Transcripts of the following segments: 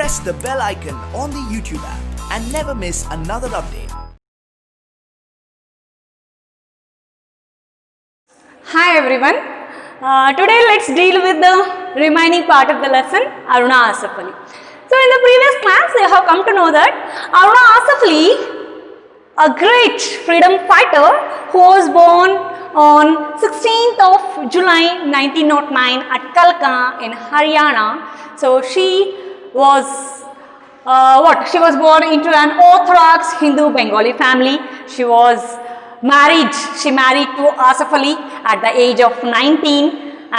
press the bell icon on the YouTube app and never miss another update. Hi everyone. Today let's deal with the remaining part of the lesson, Aruna Asaf Ali. So in the previous class you have come to know that Aruna Asaf Ali, a great freedom fighter who was born on 16th of July 1909 at Kalka in Haryana. So she was She was born into an Orthodox Hindu Bengali family. She married to Asaf Ali at the age of 19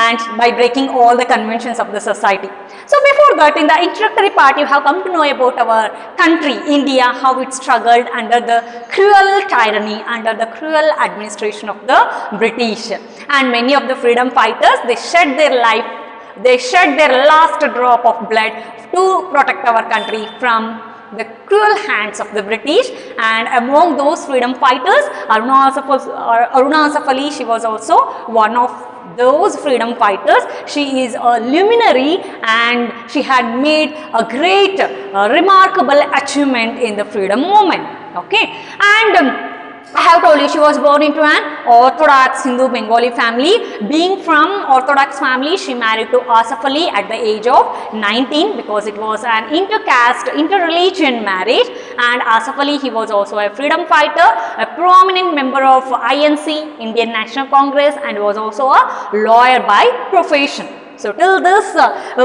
and by breaking all the conventions of the society. So before that, in the introductory part, you have come to know about our country, India, how it struggled under the cruel tyranny, under the cruel administration of the British. And many of the freedom fighters, they shed their life, they shed their last drop of blood to protect our country from the cruel hands of the British. And among those freedom fighters, Aruna Asaf Ali, she was also one of those freedom fighters. She is a luminary and she had made a great remarkable achievement in the freedom movement. Okay, and I have told you she was born into an Orthodox Hindu Bengali family. Being from Orthodox family, she married to Asaf Ali at the age of 19 because it was an intercaste, interreligion marriage. And Asaf Ali, he was also a freedom fighter, a prominent member of INC, Indian National Congress, and was also a lawyer by profession. So till this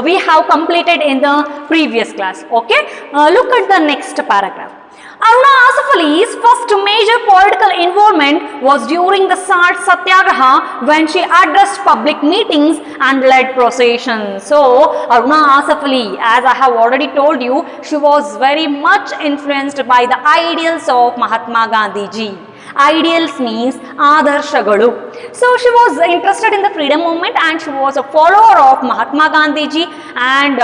we have completed in the previous class. Okay, look at the next paragraph. Aruna Asaf Ali's first major political involvement was during the Salt Satyagraha when she addressed public meetings and led processions. So Aruna Asaf Ali, as I have already told you, she was very much influenced by the ideals of Mahatma Gandhi ji. Ideals means Adarshaгаlu. So she was interested in the freedom movement and she was a follower of Mahatma Gandhi ji and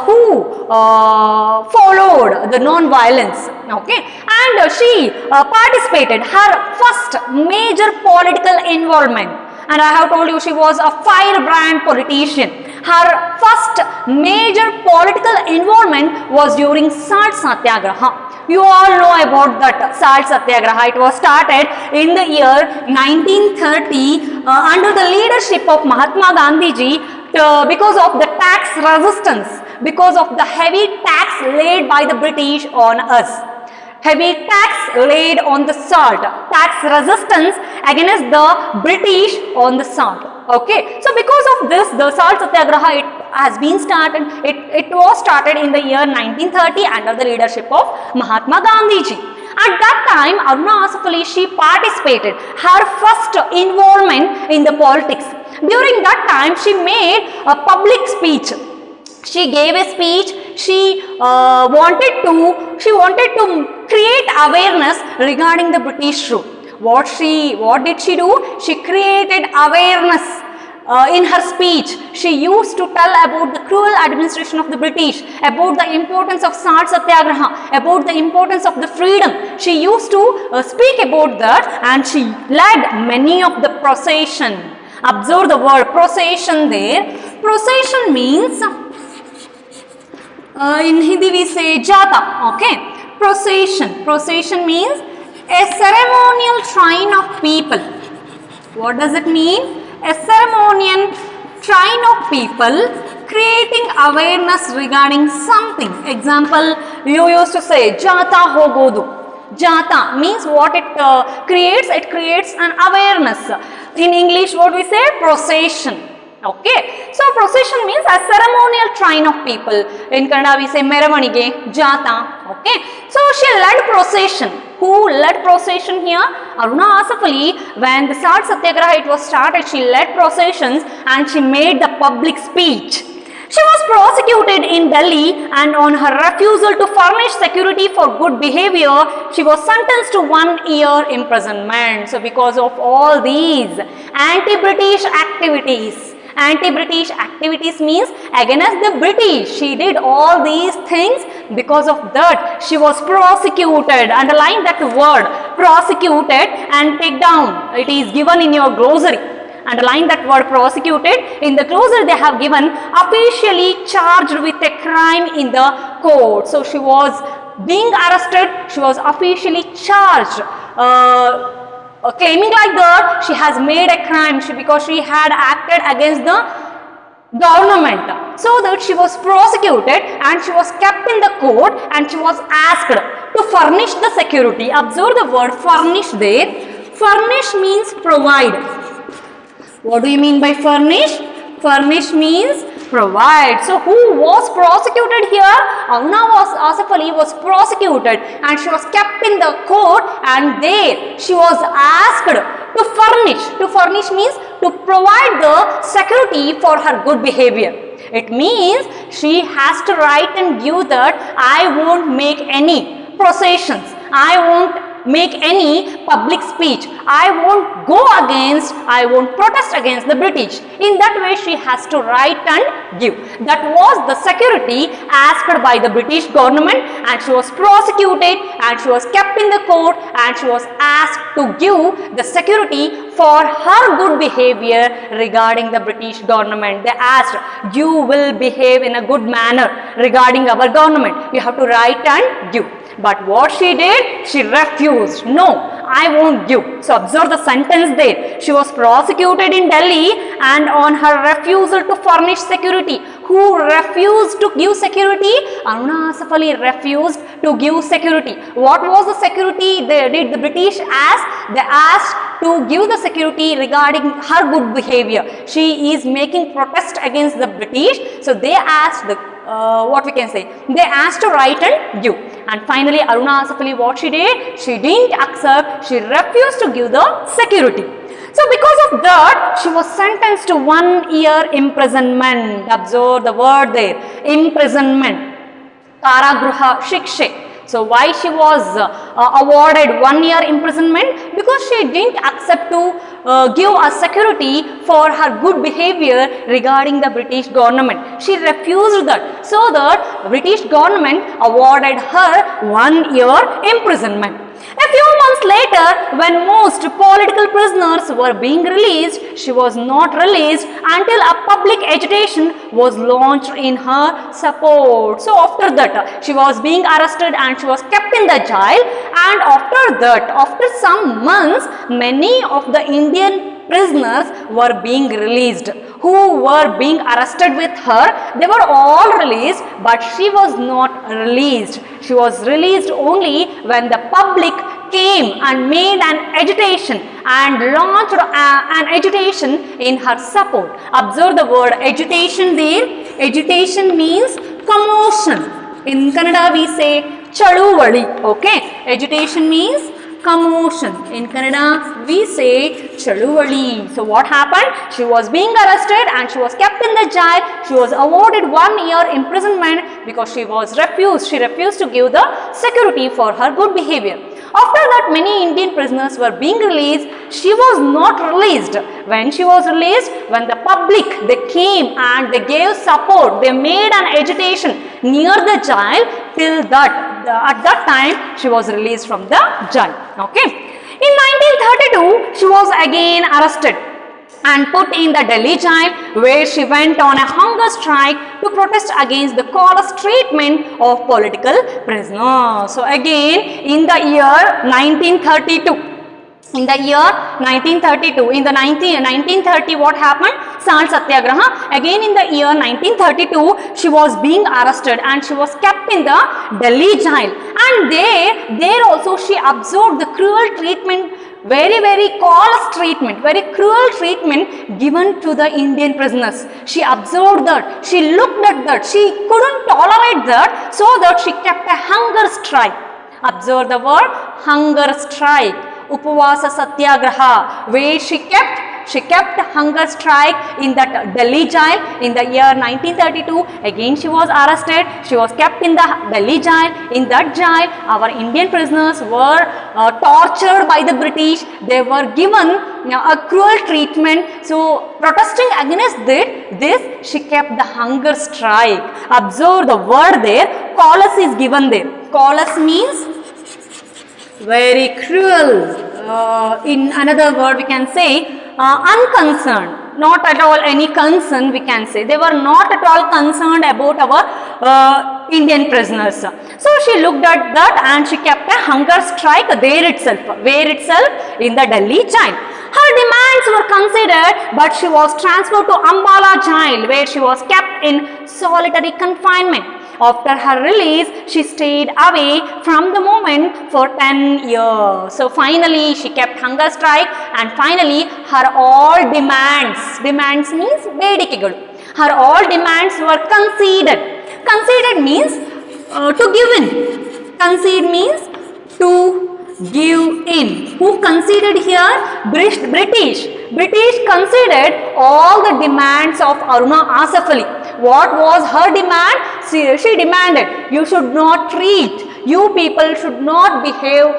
who followed the non-violence. Okay, and she participated her first major political involvement. And I have told you she was a firebrand politician. Her first major political involvement was during Salt Satyagraha. You all know about that Salt Satyagraha. It was started in the year 1930 under the leadership of Mahatma Gandhi ji because of the tax resistance, because of the heavy tax laid by the British on us. Heavy tax laid on the salt, tax resistance against the British on the salt. Okay, so because of this, the Salt Satyagraha, it has been started, it was started in the year 1930 under the leadership of Mahatma Gandhi ji. At that time, Aruna Asaf Ali, she participated, her first involvement in the politics. During that time, she made a public speech. She gave a speech. She wanted to create awareness regarding the British rule. What did she do? She created awareness in her speech. She used to tell about the cruel administration of the British, about the importance of Salt Satyagraha, about the importance of the freedom. She used to speak about that and she led many of the procession. Observe the word procession there. Procession means in Hindi we say jata. Okay, procession means a ceremonial train of people. What does it mean? A ceremonial train of people creating awareness regarding something. Example, you used to say jata hogodu. Jata means what it creates? It creates an awareness. In English, what we say? Procession. Okay, so procession means a ceremonial train of people. In Kannada we say meravanige, jata. Okay, so she led procession. Who led procession here? Aruna Asaf Ali. When the Salt Satyagraha it was started, she led processions and she made the public speech. She was prosecuted in Delhi and on her refusal to furnish security for good behavior, she was sentenced to 1 year imprisonment. So because of all these anti-British activities means against the British. She did all these things. Because of that, she was prosecuted. Underline that word, prosecuted, and take down. It is given in your glossary. Underline that word prosecuted. In the closer they have given officially charged with a crime in the court. So she was being arrested, she was officially charged, claiming like that she has made a crime because she had acted against the government. So that she was prosecuted and she was kept in the court and she was asked to furnish the security. Observe the word furnish there. Furnish means provide. What do you mean by furnish? Furnish means provide. So who was prosecuted here? Aruna Asaf Ali was prosecuted and she was kept in the court, and there she was asked to furnish. To furnish means to provide the security for her good behavior. It means she has to write and give that I won't make any processions, I won't make any public speech, I won't go against, I won't protest against the British. In that way she has to write and give. That was the security asked by the British government, and she was prosecuted and she was kept in the court and she was asked to give the security for her good behavior regarding the British government. They asked, you will behave in a good manner regarding our government, you have to write and give. But what she did? She refused. No, I won't give. So observe the sentence there. She was prosecuted in Delhi, and on her refusal to furnish security. Who refused to give security? Aruna Asaf Ali refused to give security. What was the security did the British ask? They asked to give the security regarding her good behavior. She is making protest against the British. So they asked what we can say, they asked to write and give. And finally Aruna Asaf Ali, what she did? She didn't accept, she refused to give the security. So because of that she was sentenced to 1 year imprisonment. Observe the word there, imprisonment, Karagruha Shikshe. So why she was awarded 1 year imprisonment? Because she didn't accept to give a security for her good behavior regarding the British government. She refused that. So the British government awarded her 1 year imprisonment. A few months later, when most political prisoners were being released, she was not released until a public agitation was launched in her support. So after that, she was being arrested and she was kept in the jail, and after that, after some months, many of the Indian prisoners were being released. Who were being arrested with her, they were all released, but she was not released. She was released only when the public came and made an agitation and launched an agitation in her support. Observe the word agitation there. Agitation means commotion. In Kannada we say chaluvali. Okay, agitation means commotion. In Kannada we say chaluvali. So what happened? She was being arrested and she was kept in the jail. She was awarded 1 year imprisonment because she refused to give the security for her good behavior. After that, many Indian prisoners were being released. She was not released. When she was released, when the public, they came and they gave support, they made an agitation near the jail, till that, at that time, she was released from the jail. Okay. In 1932, she was again arrested and put in the Delhi jail, where she went on a hunger strike to protest against the callous treatment of political prisoners. So again in the year 1932, in the year 1932, in the 1930, what happened? Salt Satyagraha. Again in the year 1932, she was being arrested and she was kept in the Delhi jail, and there also she absorbed the cruel treatment, very callous treatment, very cruel treatment given to the Indian prisoners. She observed that, she looked at that, she couldn't tolerate that, so that she kept a hunger strike. Observe the word hunger strike, Upavasa Satyagraha, where she kept hunger strike in that Delhi jail in the year 1932. Again she was arrested, she was kept in the Delhi jail. In that jail, our Indian prisoners were tortured by the British. They were given a cruel treatment. So protesting against this, she kept the hunger strike. Observe the word there, callous is given there. Callous means very cruel. In another word we can say unconcerned, not at all any concern we can say. They were not at all concerned about our Indian prisoners. So she looked at that and she kept a hunger strike there itself. Where itself? In the Delhi jail. Her demands were considered, but she was transferred to Ambala jail where she was kept in solitary confinement. After her release, she stayed away from the movement for 10 years. So finally, she kept hunger strike and finally her all demands means ಬೇಡಿಕೆಗಳು, her all demands were conceded. Conceded means to give in. Concede means to give in. Who conceded here? British. British conceded all the demands of Aruna Asaf Ali. What was her demand? She demanded, you should not treat, you people should not behave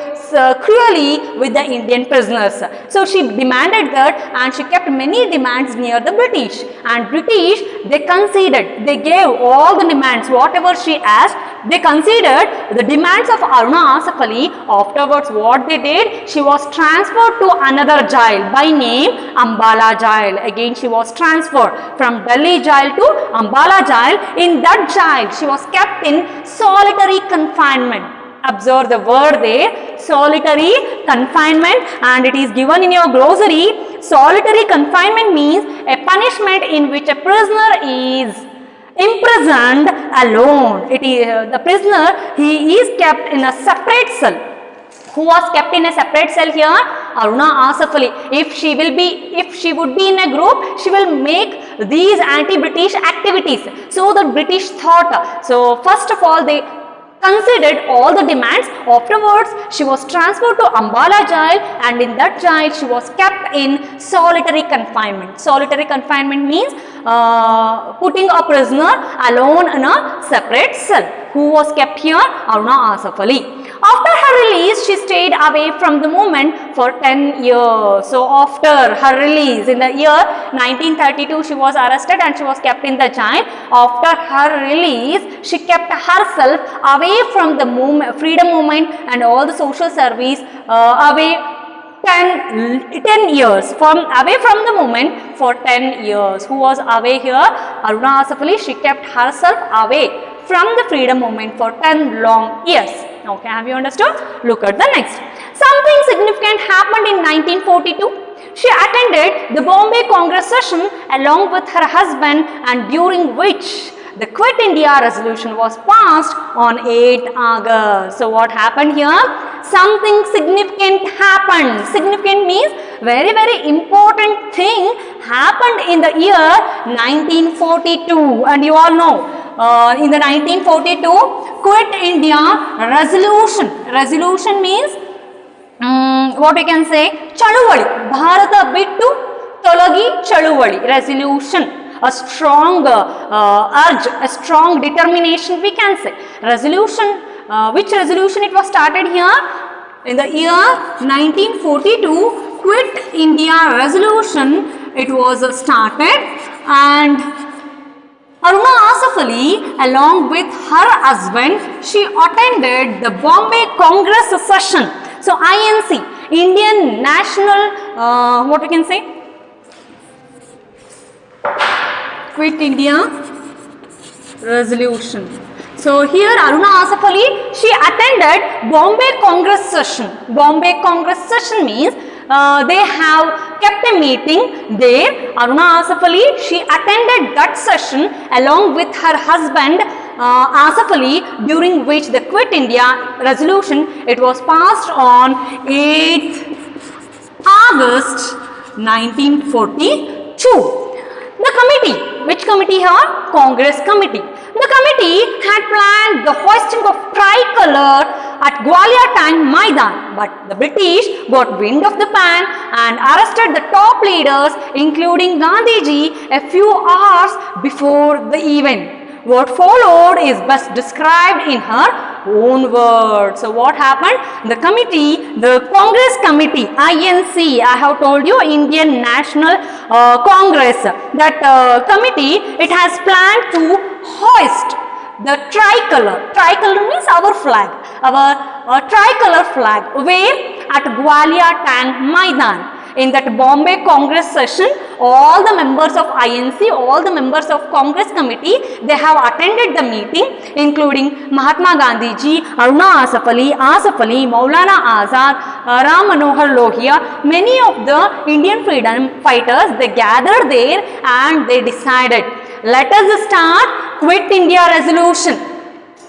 cruelly with the Indian prisoners. So she demanded that and she kept many demands near the British. And British, they conceded, they gave all the demands, whatever she asked, they considered the demands of Aruna Asaf Ali. Afterwards, what they did, she was transferred to another jail by name Ambala jail. Again, she was transferred from Delhi jail to Ambala jail. In that jail, she was kept in solitary confinement. Observe the word there, solitary confinement, and it is given in your glossary. Solitary confinement means a punishment in which a prisoner is imprisoned alone. It is the prisoner, he is kept in a separate cell. Who was kept in a separate cell here? Aruna Asaf Ali. If she would be in a group, she will make these anti-British activities. So the British thought. So first of all, they considered all the demands. Afterwards, she was transferred to Ambala jail, and in that jail she was kept in solitary confinement. Solitary confinement means putting a prisoner alone in a separate cell. Who was kept here? Aruna Asaf Ali. After her release, she stayed away from the movement for 10 years. So after her release in the year 1932, she was arrested and she was kept in the jail. After her release, she kept herself away from the freedom movement and all the social service, away 10 years, away from the movement for 10 years. Who was away here? Aruna Asaf Ali. She kept herself away from the freedom movement for 10 long years. Okay, have you understood? Look at the next. Something significant happened in 1942. She attended the Bombay Congress session along with her husband, and during which the Quit India resolution was passed on 8 August. So what happened here? Something significant happened. Significant means very, very important thing happened in the year 1942, and you all know in the 1942 Quit India resolution. Resolution means what we can say, Chaluvali, Bharata Bittu Tolagi Chaluvali. Resolution, a strong urge, a strong determination we can say. Resolution, which resolution it was started here? In the year 1942, Quit India resolution it was started, and Aruna Asaf Ali along with her husband, she attended the Bombay Congress session. So INC, Indian National, what we can say? Quit India resolution. So here Aruna Asaf Ali, she attended Bombay Congress session. Bombay Congress session means they have kept a meeting there. Aruna Asaf Ali, she attended that session along with her husband Asaf Ali, during which the Quit India resolution it was passed on 8th August 1942. The committee, which committee here? Congress committee. The committee had planned the hoisting of tricolor at Gwalior Tank Maidan, but the British got wind of the plan and arrested the top leaders, including Gandhiji, a few hours before the event. What followed is best described in her own words. So what happened? The committee, the Congress committee, INC, I have told you, Indian National Congress, that committee, it has planned to hoist the tricolor. Tricolor means our flag, our tricolor flag. Where? At Gwalior Tank Maidan. In that Bombay Congress session, all the members of INC, all the members of Congress committee, they have attended the meeting, including Mahatma Gandhi ji, Aruna Asaf Ali, Maulana Azad, Ram Manohar Lohia, many of the Indian freedom fighters, they gathered there and they decided, let us start Quit India resolution.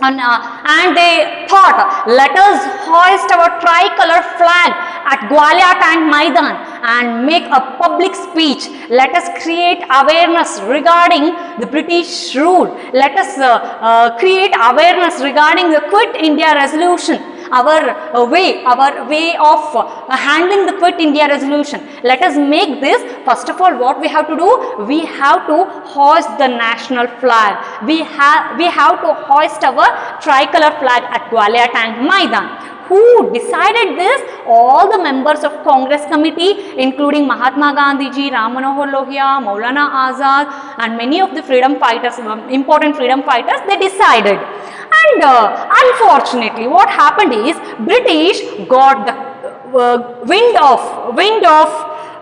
And they thought, let us hoist our tricolor flag at Gwalior Tank Maidan and make a public speech. Let us create awareness regarding the British rule. Let us create awareness regarding the Quit India resolution. Our way of handling the Quit India resolution. Let us make this. First of all, what we have to do? We have to hoist the national flag. We have to hoist our tricolor flag at Gwalior Tank Maidan. Who decided this? All the members of Congress committee, including Mahatma Gandhi ji, Ram Manohar Lohia, Maulana Azad, and many of the freedom fighters, important freedom fighters, they decided. And unfortunately, what happened is British got the wind of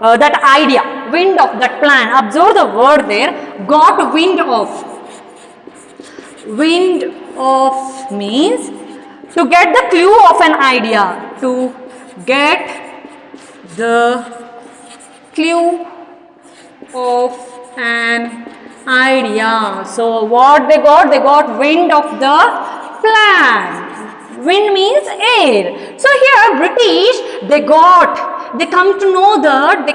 that idea, wind of that plan. Observe the word there. Got wind of. Wind of means to get the clue of an idea. To get the clue of an idea. So what they got? They got wind of the plan. Wind means air. So here British, they came to know that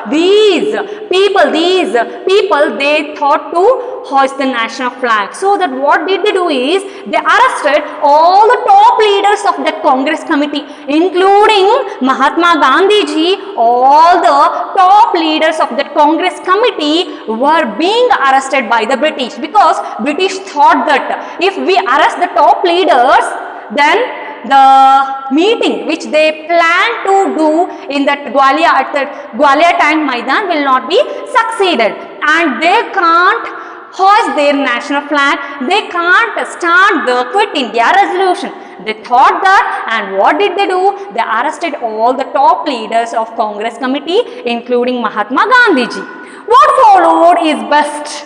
these people, they thought to hoist the national flag. So that what did they do is, they arrested all the top leaders of that Congress committee, including Mahatma Gandhi ji. All the top leaders of that Congress committee were being arrested by the British, because British thought that if we arrest the top leaders, then the meeting which they plan to do in that Gwalior Tank Maidan will not be succeeded, and they can't hoist their national flag, they can't start the Quit India resolution. They thought that, and what did they do? They arrested all the top leaders of Congress committee, including Mahatma Gandhi ji. What followed is best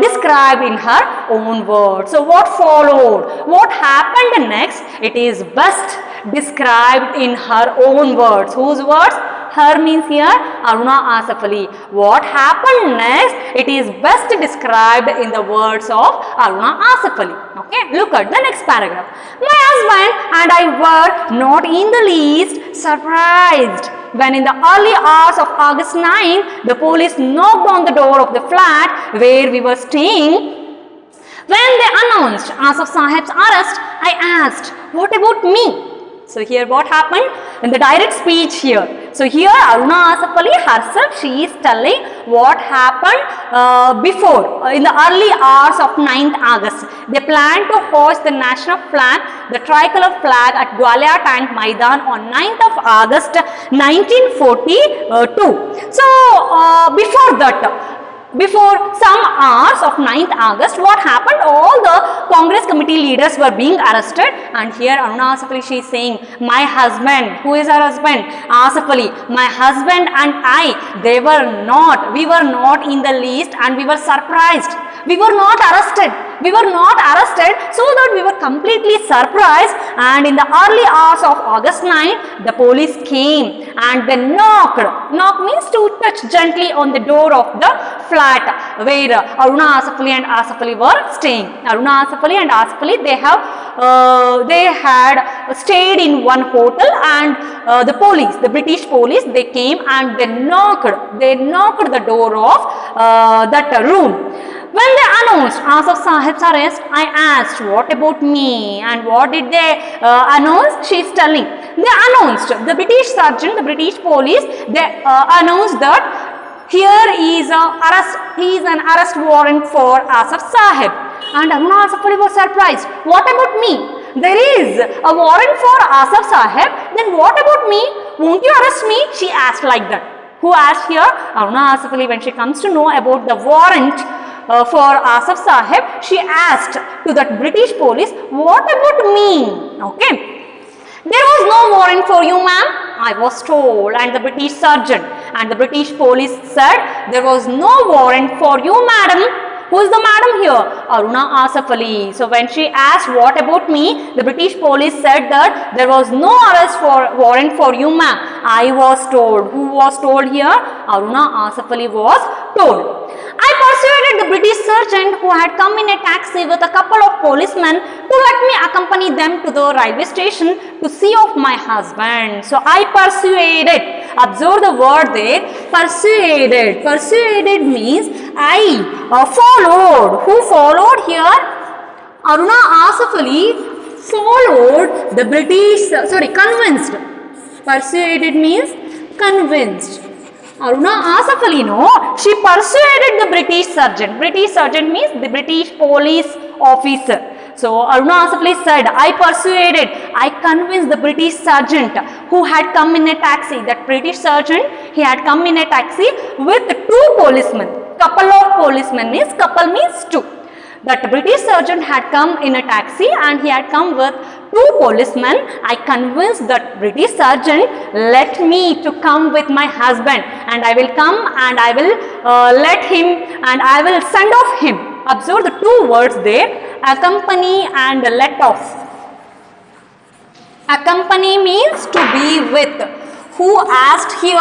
described in her own words. So what followed? What happened next? It is best described in her own words. Whose words? Her means here Aruna Asaf Ali. What happened next? It is best described in the words of Aruna Asaf Ali. Okay, look at the next paragraph. My husband and I were not in the least surprised when in the early hours of August 9, the police knocked on the door of the flat where we were staying. When they announced Asaf Sahib's arrest, I asked, what about me? So here what happened? In the direct speech here. So here Aruna Asaf Ali herself, she is telling what happened before, in the early hours of 9th August. They planned to hoist the national flag, the tricolor flag at Gwalior Tank Maidan on 9th of August 1942. So before that, before some hours of 9th August, what happened? All the Congress committee leaders were being arrested, and here Aruna Asaf Ali, she is saying, my husband, who is her husband? Asaf Ali, my husband and I, we were not in the least, and we were surprised. We were not arrested, so that we were completely surprised, and in the early hours of August 9, the police came and they knocked. Knock means to touch gently on the door of the flat where Aruna Asaf Ali and Asaf Ali were staying. Aruna Asaf Ali and Asaf Ali, they had stayed in one hotel, and the British police, they came and they knocked the door of that room. When they announced Asaf Sahib's arrest, I asked, what about me? And what did they announce? She is telling. They announced, the British sergeant, the British police, they announced that here is an arrest warrant for Asaf Sahib. And Aruna Asaf Ali was surprised. What about me? There is a warrant for Asaf Sahib. Then what about me? Won't you arrest me? She asked like that. Who asked here? Aruna Asaf Ali, when she comes to know about the warrant for Asaf Sahib, she asked to that British police, what about me? Okay. There was no warrant for you, ma'am. I was told, and the British sergeant and the British police said, there was no warrant for you, madam. Who is the madam here? Aruna Asaf Ali. So when she asked, what about me? The British police said that there was no warrant for you, ma'am. I was told. Who was told here? Aruna Asaf Ali was told. I persuaded the British sergeant who had come in a taxi with a couple of policemen to let me accompany them to the railway station to see of my husband. So I persuaded. Observe the word there, persuaded. Persuaded means I followed. Who followed here? Aruna Asaf Ali followed the convinced. Persuaded means convinced. Aruna Asaf Ali, no, she persuaded the British sergeant. British sergeant means the British police officer. So Aruna Asaf Ali said, I persuaded, I convinced the British sergeant who had come in a taxi. That British sergeant, he had come in a taxi with two policemen. Couple of policemen means, couple means two. That British sergeant had come in a taxi and he had come with two policemen. I convinced that British sergeant, let me to come with my husband, and I will come and I will let him and I will send off him. Observe the two words there, accompany and let off. Accompany means to be with. Who asked here?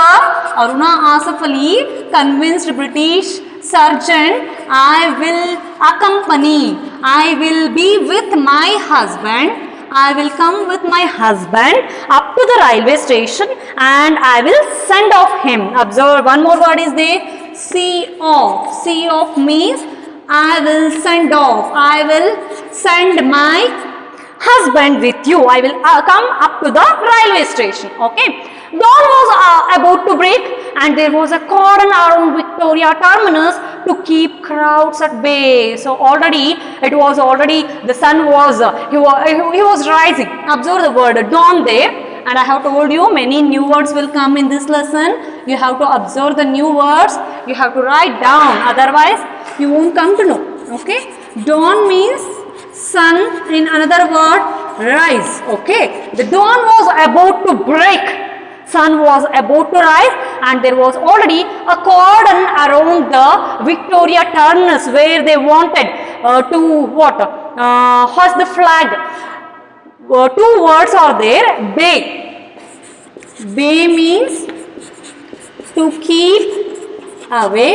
Aruna Asaf Ali convinced British sergeant, I will accompany, I will be with my husband, I will come with my husband up to the railway station and I will send off him. Observe, one more word is there, see off. See off means I will send off, I will send my husband with you. I will come up to the railway station. Okay. Dawn was about to break and there was a cordon around Victoria Terminus to keep crowds at bay. So the sun was, he was rising. Observe the word dawn there, and I have told you many new words will come in this lesson. You have to observe the new words, you have to write down, otherwise you won't come to know. Okay. Dawn means sun, in another word rise. Okay. The dawn was about to break. Sun was about to rise and there was already a cordon around the Victoria Terminus where they wanted to hoist the flag. Two words are there, bay. Bay means to keep away.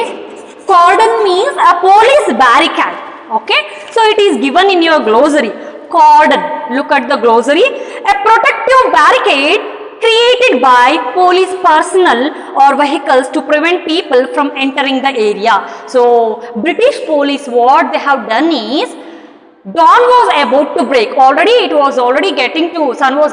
Cordon means a police barricade. Okay, so it is given in your glossary. Cordon, look at the glossary. A protective barricade created by police personnel or vehicles to prevent people from entering the area. So British police, what they have done is, dawn was about to break. Already it was sun was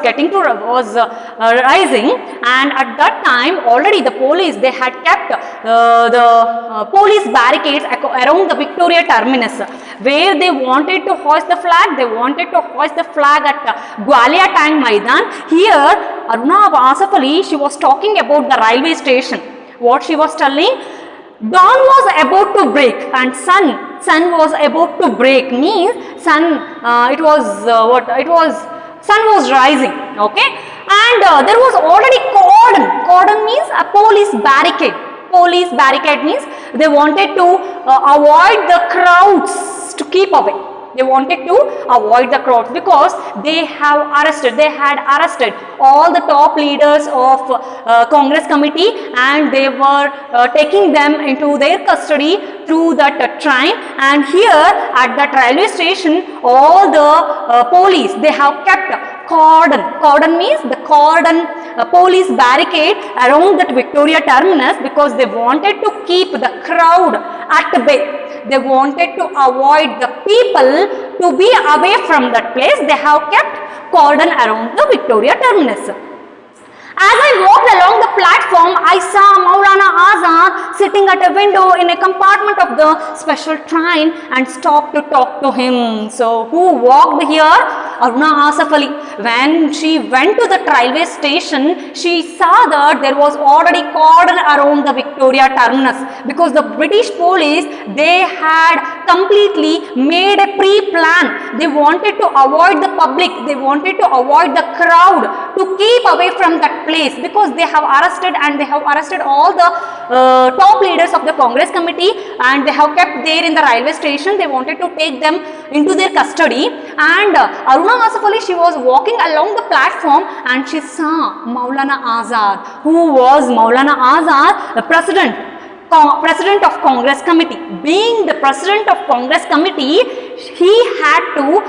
rising, and at that time already the police, they had kept the police barricades around the Victoria Terminus where they wanted to hoist the flag. They wanted to hoist the flag at Gwalia Tank Maidan. Here Aruna Asaf Ali, she was talking about the railway station. What she was telling? Dawn was about to break and sun was about to break means sun sun was rising. Okay, and there was already cordon means a police barricade means they wanted to avoid the crowds, to keep away. They wanted to avoid the crowds because they had arrested all the top leaders of Congress committee, and they were taking them into their custody through that train. And here at that railway station, all the police, they have kept cordon means the police barricade around that Victoria Terminus because they wanted to keep the crowd at bay. They wanted to avoid the people to be away from that place. They have kept cordon around the Victoria Terminus. As I walked along the platform, I saw Maulana Azad sitting at a window in a compartment of the special train and stopped to talk to him. So, who walked here? Aruna Asaf Ali. When she went to the railway station, she saw that there was already cordon around the Victoria Terminus because the British police, they had completely made a pre-plan. They wanted to avoid the public, they wanted to avoid the crowd, to keep away from that place because they have arrested all the top leaders of the Congress committee and they have kept there in the railway station. They wanted to take them into their custody, and Aruna Asif Ali, she was walking along the platform and she saw Maulana Azad. Who was Maulana Azad? The president of Congress committee. Being the president of Congress committee, he had to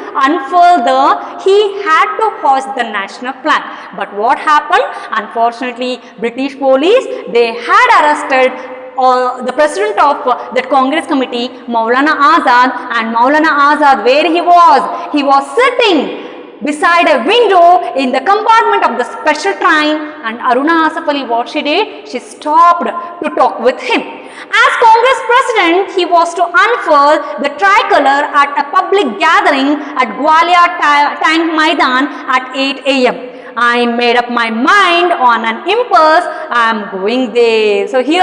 hoist the national flag. But what happened? Unfortunately, British police, they had arrested the president of that Congress committee, Maulana Azad, and Maulana Azad, where he was sitting beside a window in the compartment of the special train, and Aruna Asif Ali, what she did? She stopped to talk with him. As Congress president, he was to unfurl the tricolor at a public gathering at Gwalior Tank Maidan at 8 a.m. I made up my mind on an impulse, I am going there. So here,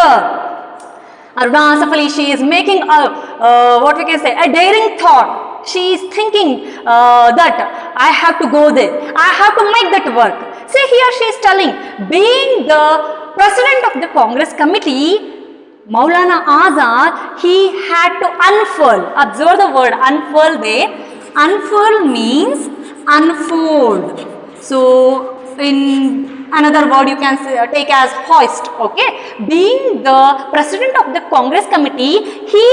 Aruna Asif Ali, she is making a daring thought. She is thinking that I have to go there, I have to make that work. See here, she is telling, being the president of the Congress committee, Maulana Azad, he had to unfurl. Observe the word unfurl there. Unfurl means unfold. So in another word you can take as hoist. Okay, being the president of the Congress committee, he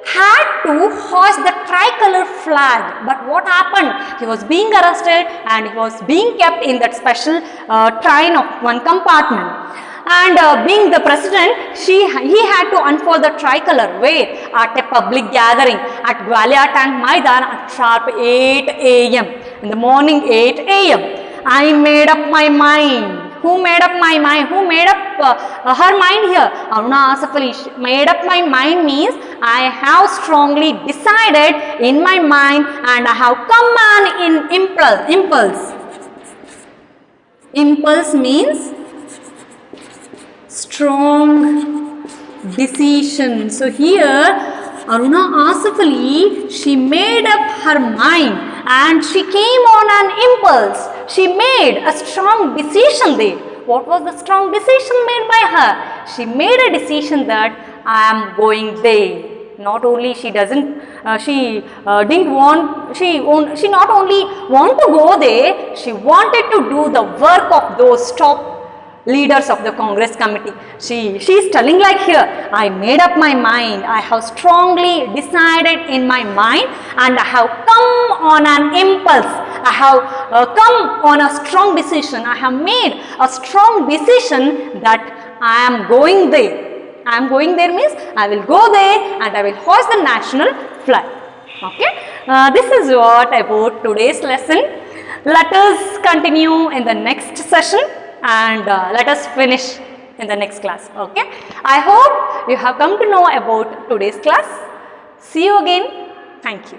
had to hoist the tricolor flag. But what happened? He was being arrested and he was being kept in that special train of one compartment. And being the president, he had to unfurl the tricolor. Where? At a public gathering at Gwalior Tank Maidan at sharp 8 a.m. in the morning, 8 a.m. I made up my mind. Who made up my mind? Who made up her mind here? Aruna Asif Ali. Made up my mind means I have strongly decided in my mind and I have come on in impulse. Impulse means strong decision. So here Aruna Asif Ali, she made up her mind and she came on an impulse. She made a strong decision there. What was the strong decision made by her? She made a decision that I am going there. Not only she not only want to go there, she wanted to do the work of those top leaders of the Congress committee. She is telling like here, I made up my mind, I have strongly decided in my mind and I have come on an impulse, I have come on a strong decision, I have made a strong decision that I am going there. I am going there means I will go there and I will hoist the national flag. Okay, this is what about today's lesson. Let us continue in the next session and let us finish in the next class. Okay, I hope you have come to know about today's class. See you again. Thank you.